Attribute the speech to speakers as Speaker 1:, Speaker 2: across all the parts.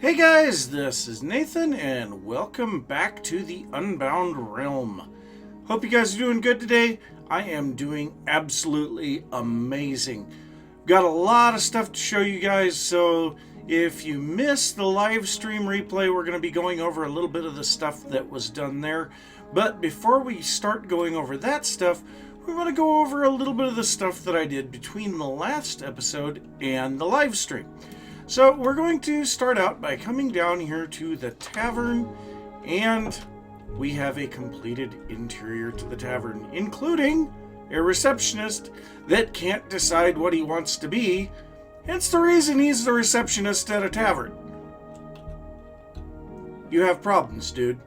Speaker 1: Hey guys, this is Nathan and welcome back to the Unbound realm. Hope you guys are doing good today. I am doing absolutely amazing. Got a lot of stuff to show you guys, so if you missed the live stream replay, we're going to be going over a little bit of the stuff that was done there. But before we start going over that stuff, we want to go over a little bit of the stuff that I did between the last episode and the live stream. So we're going to start out by coming down here to the tavern, and we have a completed interior to the tavern, including a receptionist that can't decide what he wants to be. Hence the reason he's the receptionist at a tavern. You have problems, dude.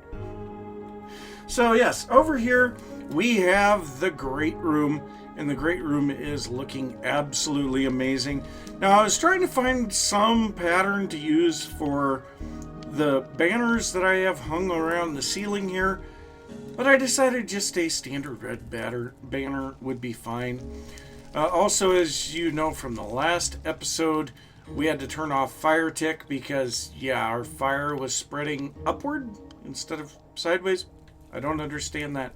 Speaker 1: So yes, over here we have the great room, and the great room is looking absolutely amazing. Now, I was trying to find some pattern to use for the banners that I have hung around the ceiling here, but I decided just a standard red banner would be fine. Also, as you know from the last episode, we had to turn off fire tick because, yeah, our fire was spreading upward instead of sideways. I don't understand that.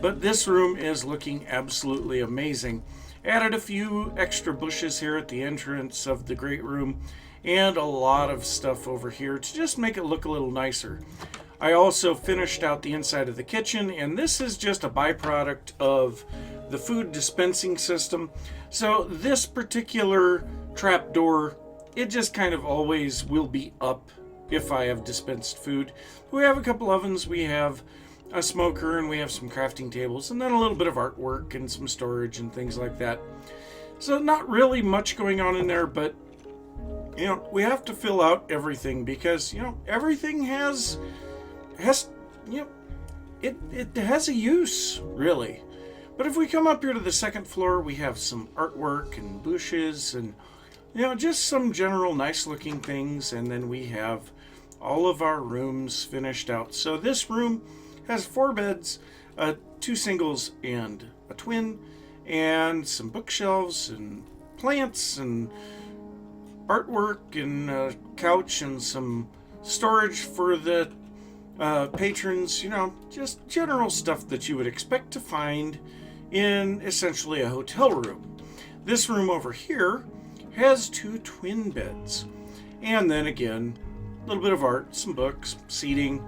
Speaker 1: But this room is looking absolutely amazing. Added a few extra bushes here at the entrance of the great room and a lot of stuff over here to just make it look a little nicer. I also finished out the inside of the kitchen, and this is just a byproduct of the food dispensing system. So this particular trapdoor, it just kind of always will be up if I have dispensed food. We have a couple ovens, we have a smoker, and we have some crafting tables, and then a little bit of artwork and some storage and things like that. So not really much going on in there, but you know, we have to fill out everything because, you know, everything has you know, it has a use, really. But if we come up here to the second floor, we have some artwork and bushes and, you know, just some general nice looking things, and then we have all of our rooms finished out. So this room has 4 beds, 2 singles and a twin, and some bookshelves and plants and artwork and a couch and some storage for the patrons. You know, just general stuff that you would expect to find in essentially a hotel room. This room over here has 2 twin beds, and then again, a little bit of art, some books, seating.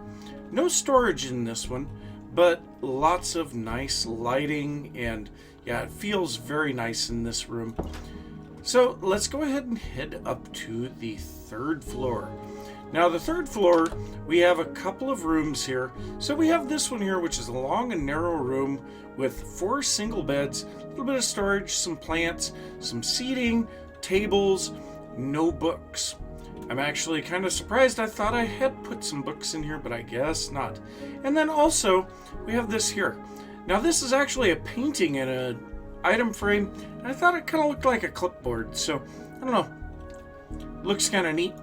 Speaker 1: No storage in this one, but lots of nice lighting, and yeah, it feels very nice in this room. So let's go ahead and head up to the 3rd floor. Now the 3rd floor, we have a couple of rooms here. So we have this one here, which is a long and narrow room with 4 single beds, a little bit of storage, some plants, some seating, tables, no books. I'm actually kind of surprised. I thought I had put some books in here, but I guess not. And then also, we have this here. Now this is actually a painting in an item frame, and I thought it kind of looked like a clipboard, so I don't know. Looks kind of neat.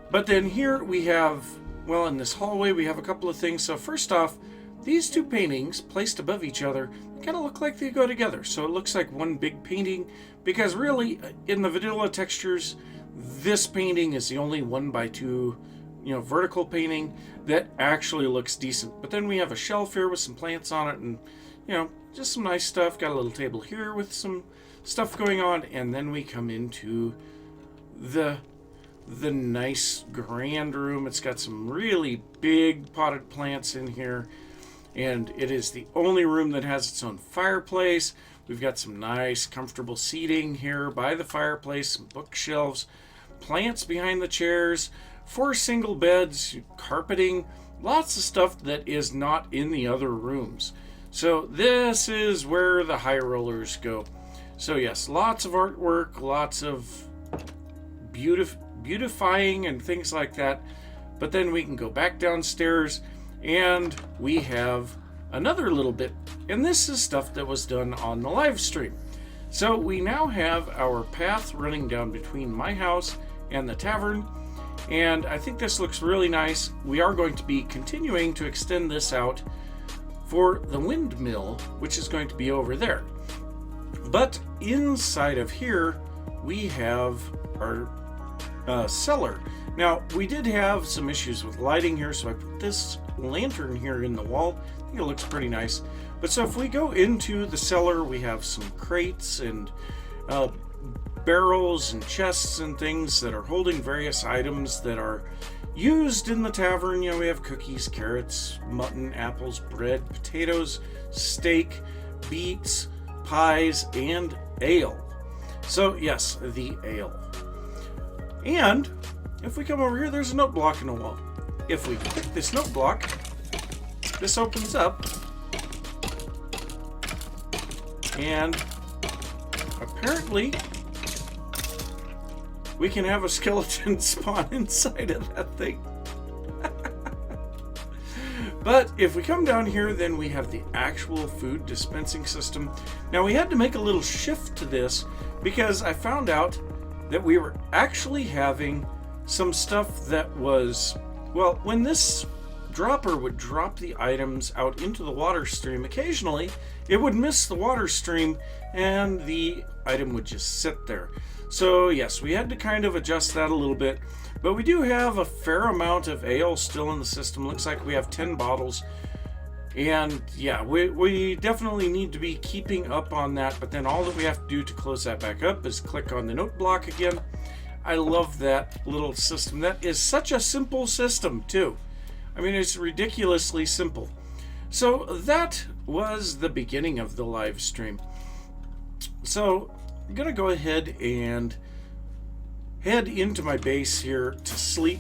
Speaker 1: But then here we have, well, in this hallway we have a couple of things. So first off, these 2 paintings placed above each other kind of look like they go together. So it looks like one big painting, because really in the vanilla textures, this painting is the only 1x2, you know, vertical painting that actually looks decent. But then we have a shelf here with some plants on it, and, you know, just some nice stuff. Got a little table here with some stuff going on, and then we come into the nice grand room. It's got some really big potted plants in here, and it is the only room that has its own fireplace. We've got some nice comfortable seating here by the fireplace, some bookshelves, plants behind the chairs, 4 single beds, carpeting, lots of stuff that is not in the other rooms. So this is where the high rollers go. So yes, lots of artwork, lots of beautifying and things like that. But then we can go back downstairs and we have another little bit, and this is stuff that was done on the live stream. So we now have our path running down between my house and the tavern, and I think this looks really nice. We are going to be continuing to extend this out for the Windmill, which is going to be over there. But inside of here we have our cellar. Now, we did have some issues with lighting here, so I put this lantern here in the wall. I think it looks pretty nice. But so if we go into the cellar, we have some crates and barrels and chests and things that are holding various items that are used in the tavern. You know, we have cookies, carrots, mutton, apples, bread, potatoes, steak, beets, pies, and ale. So yes, the ale. And if we come over here, there's a note block in the wall. If we click this note block, this opens up, and apparently we can have a skeleton spawn inside of that thing. But if we come down here, then we have the actual food dispensing system. Now, we had to make a little shift to this because I found out that we were actually having some stuff that was, well, when this dropper would drop the items out into the water stream, occasionally it would miss the water stream and the item would just sit there. So yes, we had to kind of adjust that a little bit, but we do have a fair amount of ale still in the system. Looks like we have 10 bottles, and yeah, we definitely need to be keeping up on that. But then all that we have to do to close that back up is click on the note block again. I love that little system. That is such a simple system too. I mean, it's ridiculously simple. So that was the beginning of the live stream. So I'm gonna go ahead and head into my base here to sleep,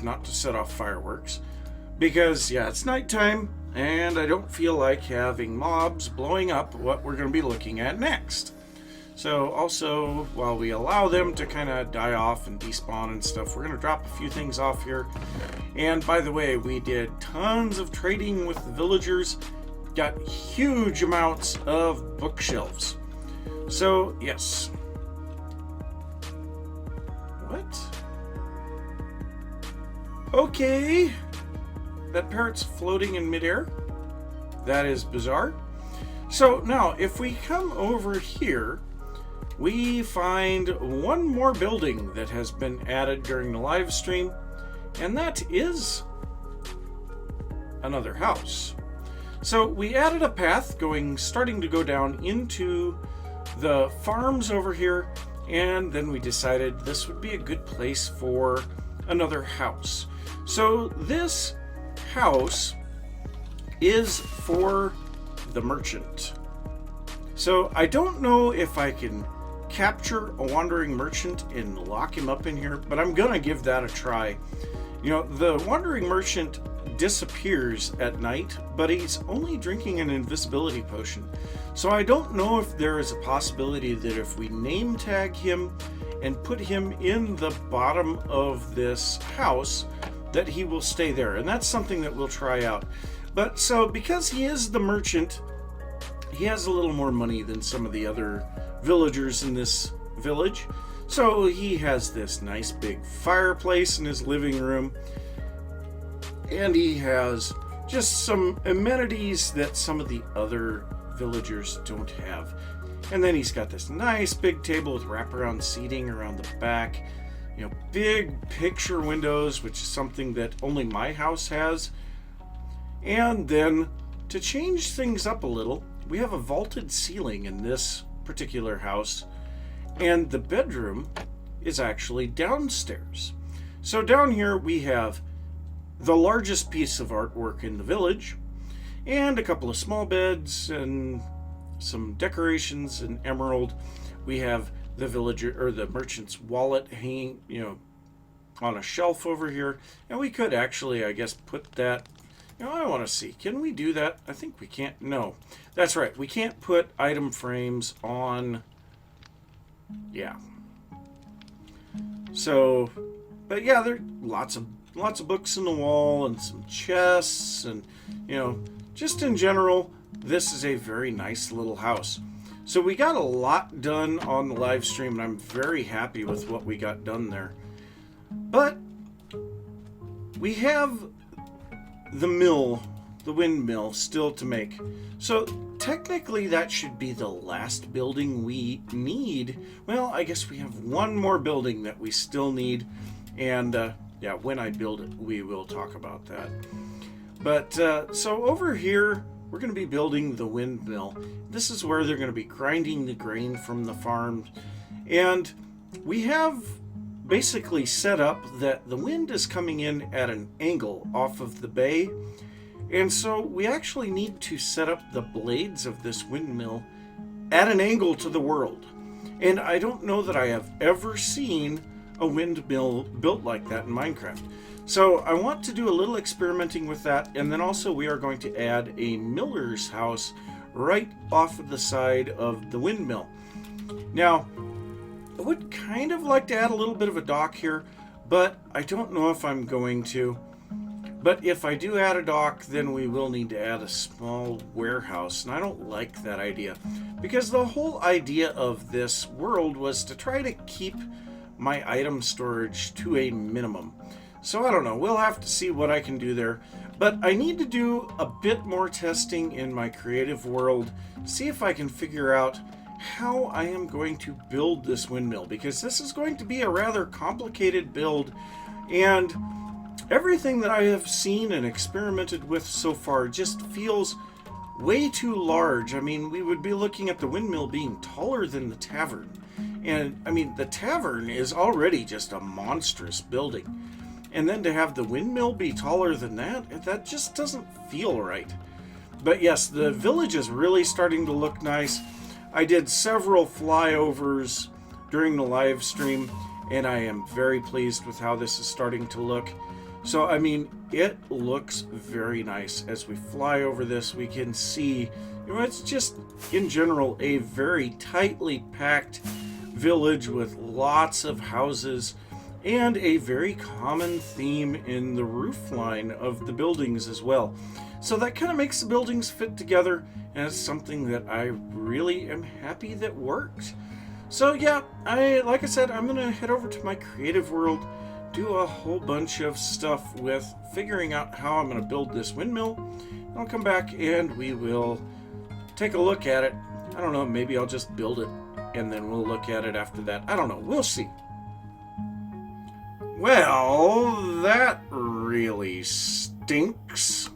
Speaker 1: not to set off fireworks, because yeah, it's nighttime and I don't feel like having mobs blowing up what we're going to be looking at next. So also, while we allow them to kind of die off and despawn and stuff, we're going to drop a few things off here. And by the way, we did tons of trading with the villagers, got huge amounts of bookshelves. So yes. What? Okay. That parrot's floating in midair. That is bizarre. So now, if we come over here, we find one more building that has been added during the live stream, and that is another house. So we added a path starting to go down into the farms over here, and then we decided this would be a good place for another house. So this house is for the merchant. So I don't know if I can capture a wandering merchant and lock him up in here, but I'm gonna give that a try. You know, the wandering merchant disappears at night, but he's only drinking an invisibility potion. So I don't know if there is a possibility that if we name tag him and put him in the bottom of this house, that he will stay there. And that's something that we'll try out. But so because he is the merchant, he has a little more money than some of the other villagers in this village. So he has this nice big fireplace in his living room. And he has just some amenities that some of the other villagers don't have. And then he's got this nice big table with wraparound seating around the back. You know, big picture windows, which is something that only my house has. And then to change things up a little, we have a vaulted ceiling in this particular house. And the bedroom is actually downstairs. So down here we have the largest piece of artwork in the village, and a couple of small beds and some decorations in emerald. We have the villager or the merchant's wallet hanging, you know, on a shelf over here, and we could actually, I guess, put that. You know, I want to see. Can we do that? I think we can't. No, that's right. We can't put item frames on. Yeah. So, but yeah, there are lots of books in the wall and some chests, and you know, just in general, this is a very nice little house. So we got a lot done on the live stream, and I'm very happy with what we got done there. But we have the mill the windmill still to make. So technically that should be the last building we need. Well, I guess we have one more building that we still need. And yeah, when I build it, we will talk about that. But so over here, we're going to be building the windmill. This is where they're going to be grinding the grain from the farm. And we have basically set up that the wind is coming in at an angle off of the bay. And so we actually need to set up the blades of this windmill at an angle to the world. And I don't know that I have ever seen a windmill built like that in Minecraft. So I want to do a little experimenting with that, and then also we are going to add a miller's house right off of the side of the windmill. Now, I would kind of like to add a little bit of a dock here, but I don't know if I'm going to. But if I do add a dock, then we will need to add a small warehouse, and I don't like that idea, because the whole idea of this world was to try to keep my item storage to a minimum. So I don't know, we'll have to see what I can do there. But I need to do a bit more testing in my creative world, see if I can figure out how I am going to build this windmill, because this is going to be a rather complicated build, and everything that I have seen and experimented with so far just feels way too large. I mean, we would be looking at the windmill being taller than the tavern. And I mean, the tavern is already just a monstrous building. And then to have the windmill be taller than that just doesn't feel right. But yes, the village is really starting to look nice. I did several flyovers during the live stream, and I am very pleased with how this is starting to look. So, I mean, it looks very nice. As we fly over this, we can see, it's just, in general, a very tightly packed village with lots of houses, and a very common theme in the roof line of the buildings as well. So that kind of makes the buildings fit together, and it's something that I really am happy that worked. So yeah, like I said, I'm going to head over to my creative world, do a whole bunch of stuff with figuring out how I'm going to build this windmill. I'll come back and we will take a look at it. I don't know, maybe I'll just build it and then we'll look at it after that. I don't know, we'll see. Well, that really stinks.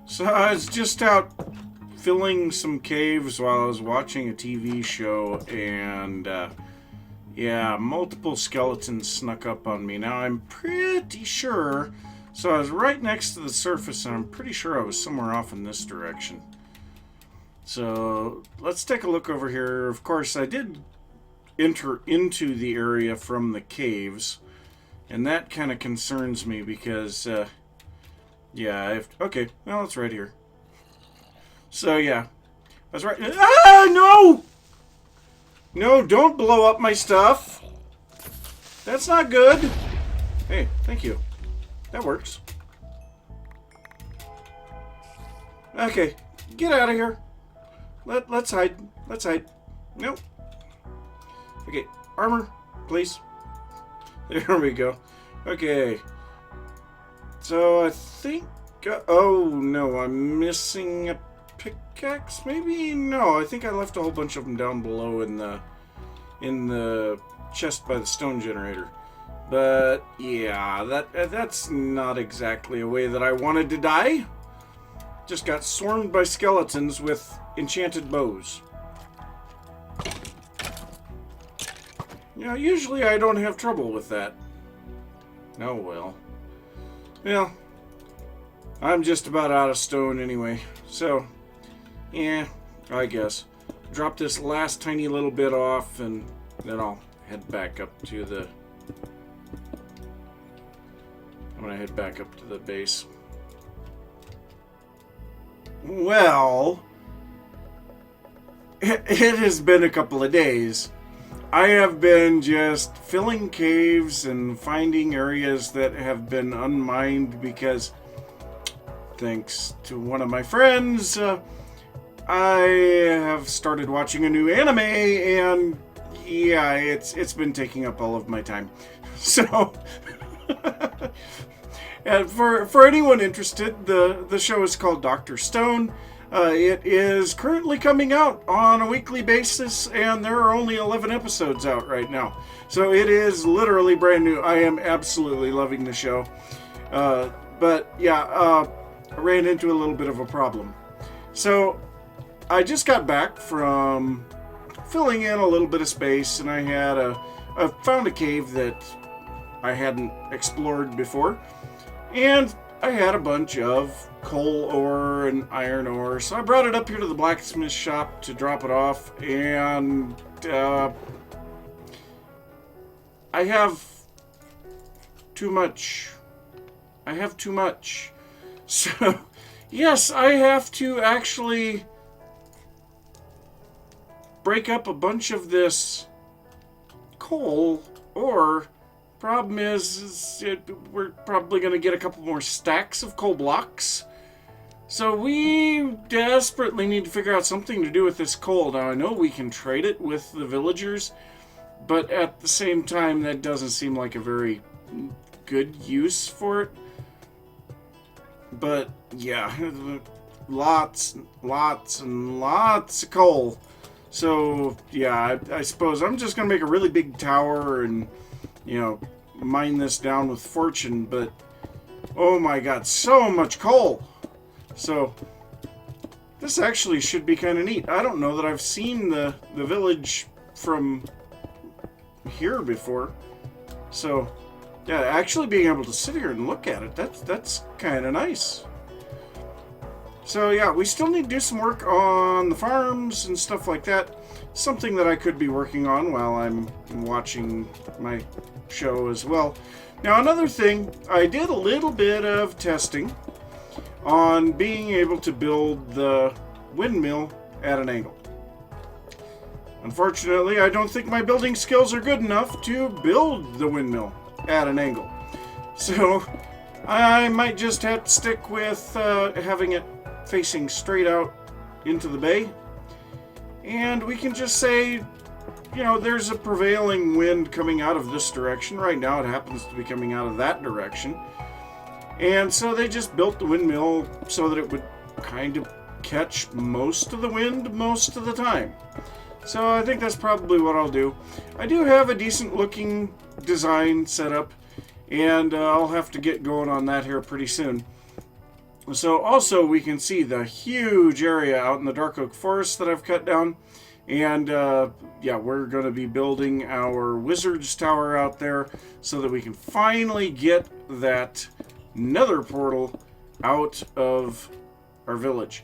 Speaker 1: So I was just out filling some caves while I was watching a TV show, and yeah, multiple skeletons snuck up on me. Now I'm pretty sure, so I was right next to the surface, and I'm pretty sure I was somewhere off in this direction. So let's take a look over here. Of course, I did enter into the area from the caves, and that kind of concerns me because yeah, okay, well, it's right here. So yeah, I was right. Ah, no! No, don't blow up my stuff. That's not good. Hey, thank you. That works. Okay, get out of here. Let's hide. Let's hide. Nope. Okay, armor, please. There we go. Okay. So I think... oh, no, I'm missing a pickaxe, maybe? No, I think I left a whole bunch of them down below in the chest by the stone generator. But, yeah, that's not exactly a way that I wanted to die. Just got swarmed by skeletons with enchanted bows. You know, usually I don't have trouble with that. Oh, well. Well, I'm just about out of stone anyway. So, yeah, I guess. Drop this last tiny little bit off, and then I'll head back up to the... I'm gonna head back up to the base. Well, it has been a couple of days. I have been just filling caves and finding areas that have been unmined because, thanks to one of my friends, I have started watching a new anime, and yeah, it's been taking up all of my time. So, And for anyone interested, the show is called Dr. Stone. It is currently coming out on a weekly basis, and there are only 11 episodes out right now. So it is literally brand new. I am absolutely loving the show. But yeah, I ran into a little bit of a problem. So I just got back from filling in a little bit of space, and I found a cave that I hadn't explored before. And I had a bunch of coal ore and iron ore, so I brought it up here to the blacksmith shop to drop it off, and I have too much. So, yes, I have to actually break up a bunch of this coal ore. Problem is we're probably going to get a couple more stacks of coal blocks. So we desperately need to figure out something to do with this coal. Now, I know we can trade it with the villagers, but at the same time, that doesn't seem like a very good use for it. But, yeah, lots and lots of coal. So, yeah, I suppose I'm just going to make a really big tower and, mine this down with fortune, but oh my god, so much coal. So this actually should be kind of neat. I don't know that I've seen the village from here before. So yeah, actually being able to sit here and look at it, that's kind of nice. So yeah, we still need to do some work on the farms and stuff like that. Something that I could be working on while I'm watching my show as well. Now, another thing, I did a little bit of testing on being able to build the windmill at an angle. Unfortunately, I don't think my building skills are good enough to build the windmill at an angle. So I might just have to stick with having it facing straight out into the bay. And we can just say, there's a prevailing wind coming out of this direction. Right now it happens to be coming out of that direction. And so they just built the windmill so that it would kind of catch most of the wind most of the time. So I think that's probably what I'll do. I do have a decent looking design set up, and I'll have to get going on that here pretty soon. So also we can see the huge area out in the dark oak forest that I've cut down. And yeah, we're going to be building our wizard's tower out there so that we can finally get that nether portal out of our village.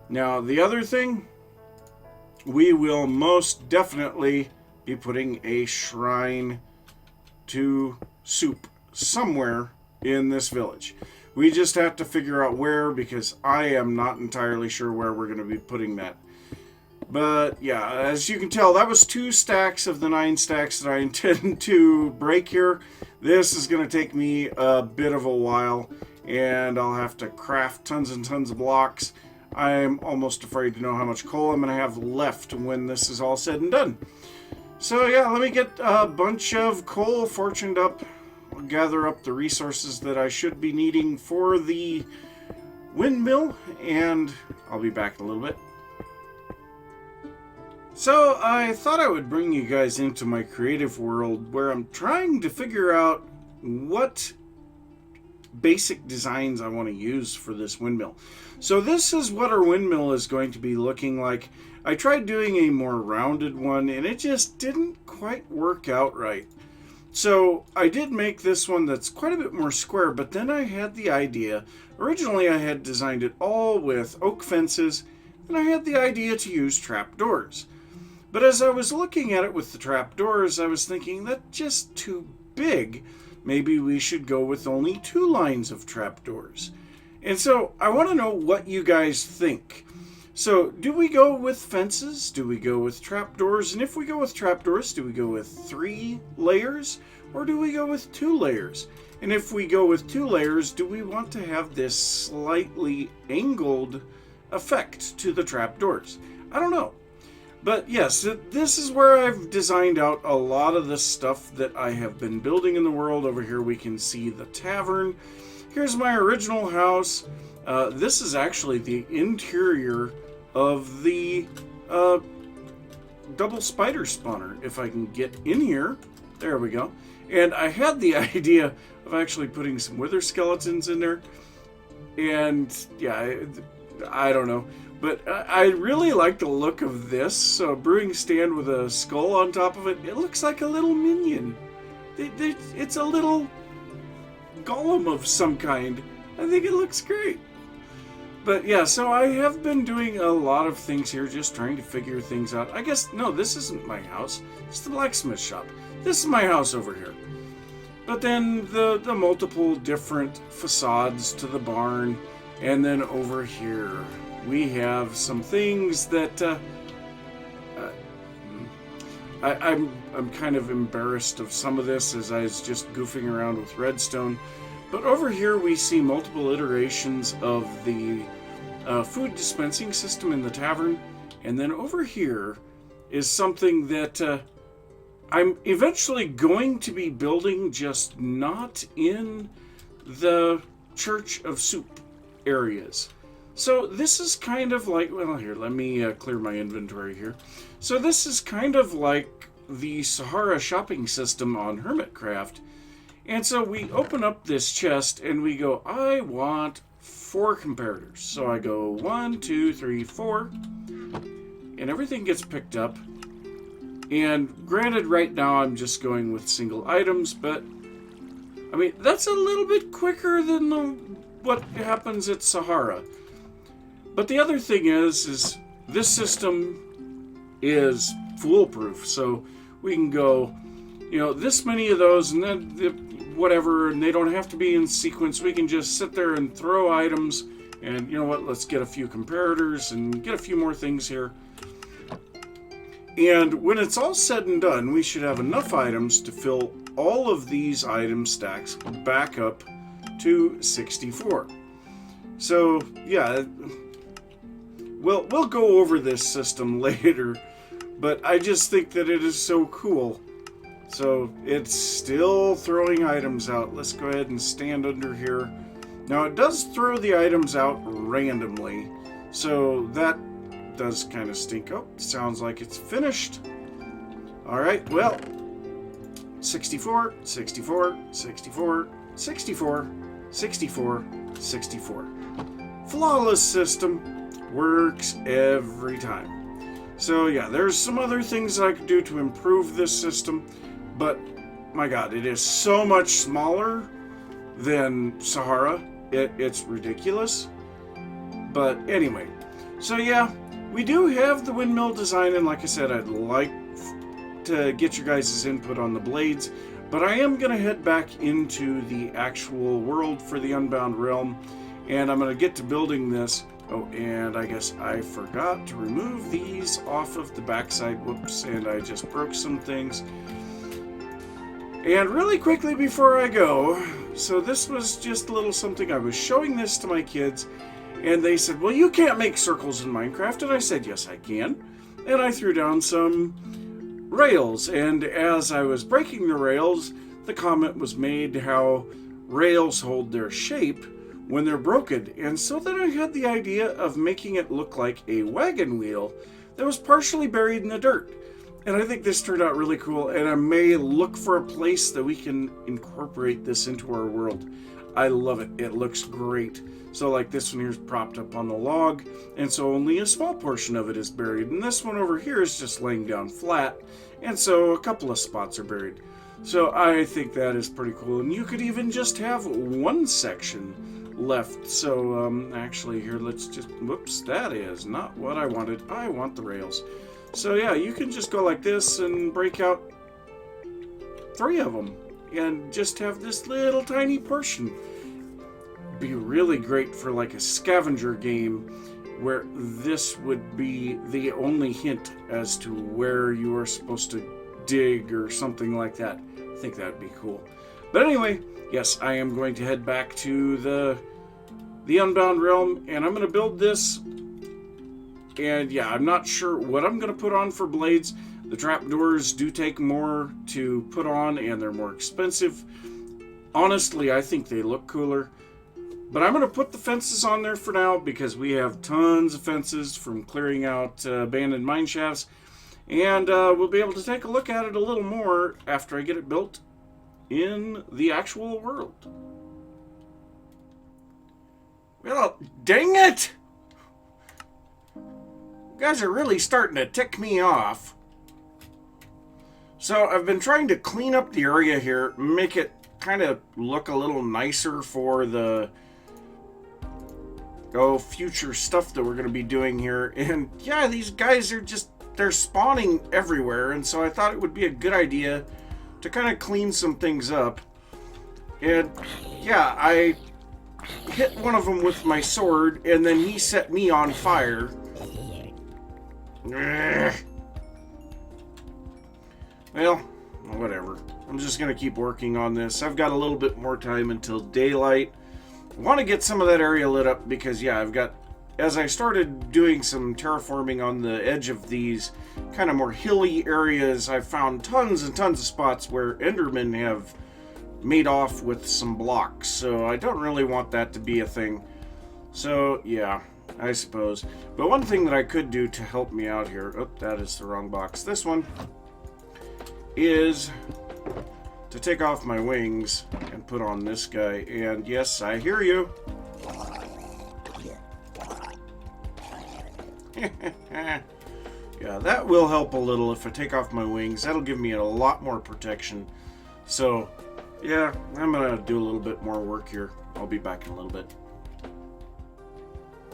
Speaker 1: Now, the other thing, we will most definitely be putting a shrine to soup somewhere in this village. We just have to figure out where, because I am not entirely sure where we're going to be putting that. But yeah, as you can tell, that was 2 stacks of the 9 stacks that I intend to break here. This is going to take me a bit of a while, and I'll have to craft tons and tons of blocks. I'm almost afraid to know how much coal I'm going to have left when this is all said and done. So yeah, let me get a bunch of coal fortuned up. I'll gather up the resources that I should be needing for the windmill, and I'll be back in a little bit. So I thought I would bring you guys into my creative world where I'm trying to figure out what basic designs I want to use for this windmill. So this is what our windmill is going to be looking like. I tried doing a more rounded one and it just didn't quite work out right. So I did make this one that's quite a bit more square, but then I had the idea. Originally I had designed it all with oak fences, and I had the idea to use trapdoors. But as I was looking at it with the trapdoors, I was thinking that's just too big. Maybe we should go with only 2 lines of trapdoors. And so I want to know what you guys think. So do we go with fences? Do we go with trapdoors? And if we go with trapdoors, do we go with 3 layers? Or do we go with 2 layers? And if we go with 2 layers, do we want to have this slightly angled effect to the trapdoors? I don't know. But yes, this is where I've designed out a lot of the stuff that I have been building in the world. Over here we can see the tavern. here's my original house. This is actually the interior of the double spider spawner. If I can get in here, there we go. And I had the idea of actually putting some wither skeletons in there. And yeah, I don't know. But I really like the look of this. So a brewing stand with a skull on top of it. It looks like a little minion. It's a little golem of some kind. I think it looks great. But yeah, so I have been doing a lot of things here, just trying to figure things out. I guess, no, this isn't my house. It's the blacksmith shop. This is my house over here. But then the multiple different facades to the barn. And then over here, we have some things that I'm kind of embarrassed of some of this as I was just goofing around with redstone. But over here we see multiple iterations of the food dispensing system in the tavern. And then over here is something that I'm eventually going to be building, just not in the Church of Soup areas. So this is kind of like, well, here, let me clear my inventory here. So this is kind of like the Sahara shopping system on Hermitcraft. And so we open up this chest and we go, I want 4 comparators. So I go 1, 2, 3, 4, and everything gets picked up. And granted, right now I'm just going with single items, but I mean, that's a little bit quicker than what happens at Sahara. But the other thing is this system is foolproof. So we can go, this many of those, and then whatever, and they don't have to be in sequence. We can just sit there and throw items, and you know what, let's get a few comparators and get a few more things here. And when it's all said and done, we should have enough items to fill all of these item stacks back up to 64. So, yeah, we'll go over this system later, but I just think that it is so cool. So, it's still throwing items out. Let's go ahead and stand under here. Now, it does throw the items out randomly, so that does kind of stink. Oh, sounds like it's finished. Alright, well, 64, 64, 64, 64, 64, 64. Flawless system. Works every time. So yeah, there's some other things I could do to improve this system, but my god, it is so much smaller than Sahara. It's ridiculous. But anyway, so yeah, we do have the windmill design, and like I said, I'd like to get your guys' input on the blades, but I am going to head back into the actual world for the Unbound realm, and I'm going to get to building this. Oh, and I guess I forgot to remove these off of the backside. Whoops, and I just broke some things. And really quickly before I go, so this was just a little something. I was showing this to my kids, and they said, well, you can't make circles in Minecraft. And I said, yes, I can. And I threw down some rails. And as I was breaking the rails, the comment was made how rails hold their shape when they're broken. And so then I had the idea of making it look like a wagon wheel that was partially buried in the dirt. And I think this turned out really cool. And I may look for a place that we can incorporate this into our world. I love it. It looks great. So like this one here is propped up on the log, and so only a small portion of it is buried. And this one over here is just laying down flat, and so a couple of spots are buried. So I think that is pretty cool. And you could even just have one section left. So actually here, let's just, whoops, that is not what I wanted. I want the rails. So yeah, you can just go like this and break out 3 of them and just have this little tiny portion. Be really great for like a scavenger game where this would be the only hint as to where you are supposed to dig or something like that. I think that would be cool. But anyway, yes, I am going to head back to the Unbound realm, and I'm going to build this. And yeah, I'm not sure what I'm going to put on for blades. The trapdoors do take more to put on, and they're more expensive. Honestly, I think they look cooler. But I'm going to put the fences on there for now because we have tons of fences from clearing out abandoned mine shafts. And we'll be able to take a look at it a little more after I get it built in the actual world. Well, dang it! You guys are really starting to tick me off. So I've been trying to clean up the area here, make it kind of look a little nicer for the future stuff that we're going to be doing here. And yeah, these guys are they're spawning everywhere, and so I thought it would be a good idea to kind of clean some things up. And yeah, I hit one of them with my sword, and then he set me on fire. Well, whatever. I'm just going to keep working on this. I've got a little bit more time until daylight. I want to get some of that area lit up because, yeah, as I started doing some terraforming on the edge of these kind of more hilly areas, I've found tons and tons of spots where Endermen have made off with some blocks. So I don't really want that to be a thing. So, yeah, I suppose. But one thing that I could do to help me out here, oh, that is the wrong box. This one is to take off my wings and put on this guy. And yes, I hear you. Yeah, that will help a little if I take off my wings. That'll give me a lot more protection. So, yeah, I'm going to do a little bit more work here. I'll be back in a little bit.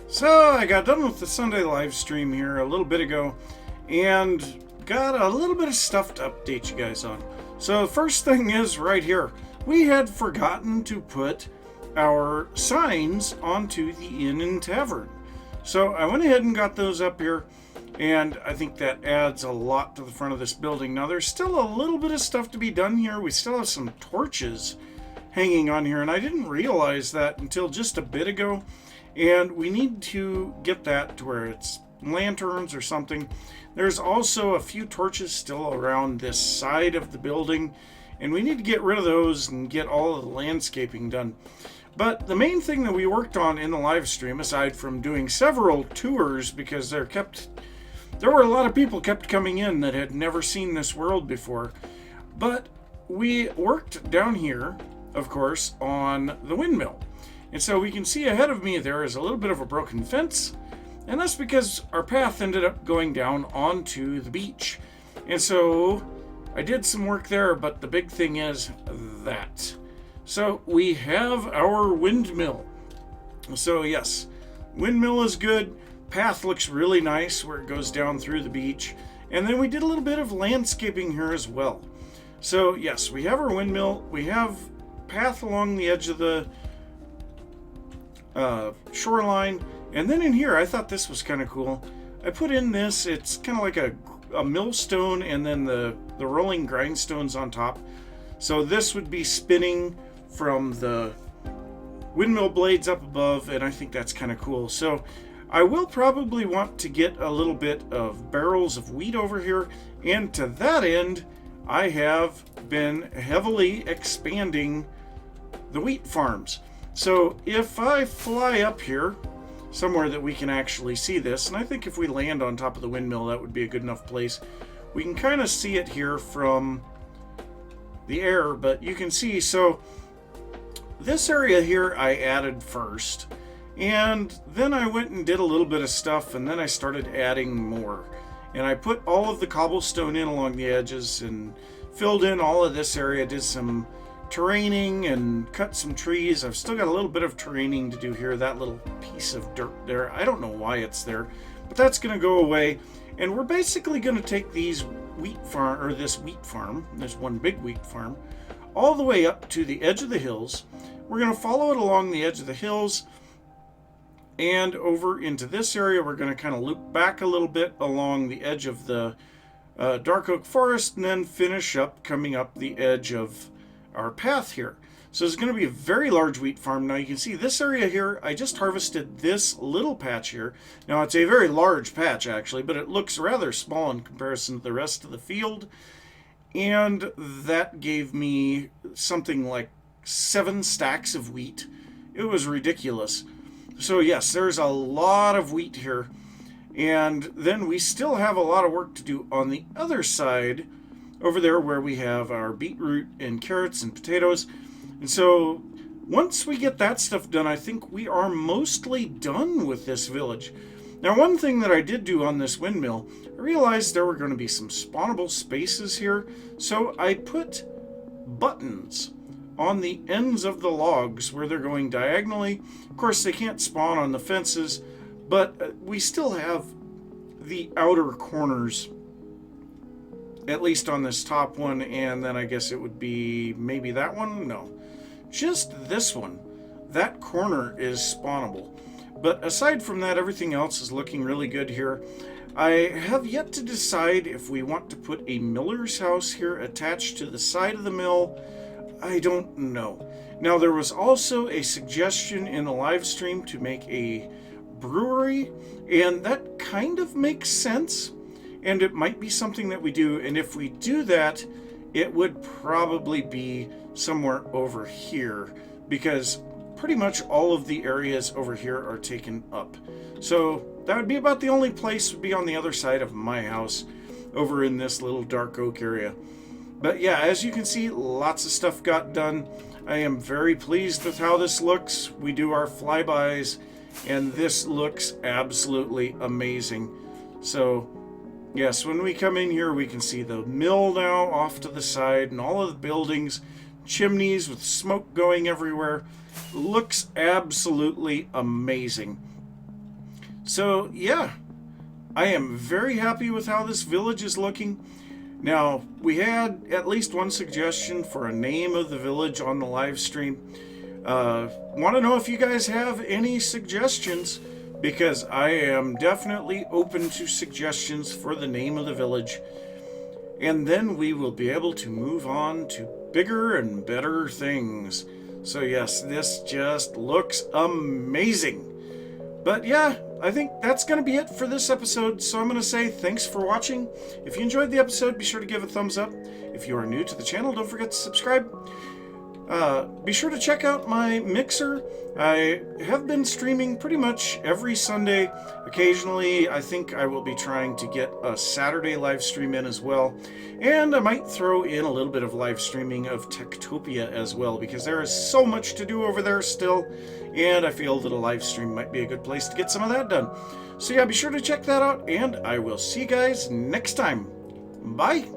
Speaker 1: So, I got done with the Sunday live stream here a little bit ago and got a little bit of stuff to update you guys on. So, the first thing is right here. We had forgotten to put our signs onto the inn and tavern. So I went ahead and got those up here, and I think that adds a lot to the front of this building. Now, there's still a little bit of stuff to be done here. We still have some torches hanging on here, and I didn't realize that until just a bit ago. And we need to get that to where it's lanterns or something. There's also a few torches still around this side of the building, and we need to get rid of those and get all of the landscaping done. But the main thing that we worked on in the live stream, aside from doing several tours, because there were a lot of people kept coming in that had never seen this world before, but we worked down here, of course, on the windmill. And so we can see ahead of me there is a little bit of a broken fence, and that's because our path ended up going down onto the beach. And so I did some work there, but the big thing is that. So we have our windmill. So yes, windmill is good. Path looks really nice where it goes down through the beach. And then we did a little bit of landscaping here as well. So yes, we have our windmill. We have path along the edge of the shoreline. And then in here, I thought this was kind of cool. I put in this, it's kind of like a millstone and then the rolling grindstones on top. So this would be spinning from the windmill blades up above, and I think that's kind of cool. So I will probably want to get a little bit of barrels of wheat over here, and to that end I have been heavily expanding the wheat farms. So if I fly up here somewhere that we can actually see this, and I think if we land on top of the windmill, that would be a good enough place. We can kind of see it here from the air, but you can see, so this area here I added first, and then I went and did a little bit of stuff, and then I started adding more. And I put all of the cobblestone in along the edges and filled in all of this area, did some terraining and cut some trees. I've still got a little bit of terraining to do here. That little piece of dirt there, I don't know why it's there, but that's going to go away. And we're basically going to take these this wheat farm, there's one big wheat farm, all the way up to the edge of the hills. We're going to follow it along the edge of the hills and over into this area. We're going to kind of loop back a little bit along the edge of the dark oak forest and then finish up coming up the edge of our path here. So it's going to be a very large wheat farm. Now you can see this area here, I just harvested this little patch here. Now it's a very large patch actually, but it looks rather small in comparison to the rest of the field. And that gave me something like 7 stacks of wheat. It was ridiculous. So yes, there's a lot of wheat here. And then we still have a lot of work to do on the other side, over there where we have our beetroot and carrots and potatoes. And so once we get that stuff done, I think we are mostly done with this village. Now, one thing that I did do on this windmill, I realized there were going to be some spawnable spaces here. So I put buttons on the ends of the logs where they're going diagonally. Of course, they can't spawn on the fences, but we still have the outer corners, at least on this top one, and then I guess it would be maybe that one? No, just this one. That corner is spawnable. But aside from that, everything else is looking really good here. I have yet to decide if we want to put a miller's house here attached to the side of the mill. I don't know. Now, there was also a suggestion in the live stream to make a brewery, and that kind of makes sense, and it might be something that we do. And if we do that, it would probably be somewhere over here, because pretty much all of the areas over here are taken up. So that would be about the only place would be on the other side of my house, over in this little dark oak area. But yeah, as you can see, lots of stuff got done. I am very pleased with how this looks. We do our flybys, and this looks absolutely amazing. So yes, when we come in here, we can see the mill now off to the side, and all of the buildings, chimneys with smoke going everywhere. Looks absolutely amazing. So yeah, I am very happy with how this village is looking. Now, we had at least one suggestion for a name of the village on the live stream. Want to know if you guys have any suggestions, because I am definitely open to suggestions for the name of the village. And then we will be able to move on to bigger and better things. So yes, this just looks amazing. But yeah, I think that's going to be it for this episode. So I'm going to say thanks for watching. If you enjoyed the episode, be sure to give a thumbs up. If you are new to the channel, don't forget to subscribe. Be sure to check out my mixer. I have been streaming pretty much every Sunday. Occasionally, I think I will be trying to get a Saturday live stream in as well. And I might throw in a little bit of live streaming of Techtopia as well, because there is so much to do over there still. And I feel that a live stream might be a good place to get some of that done. So yeah, be sure to check that out, and I will see you guys next time. Bye!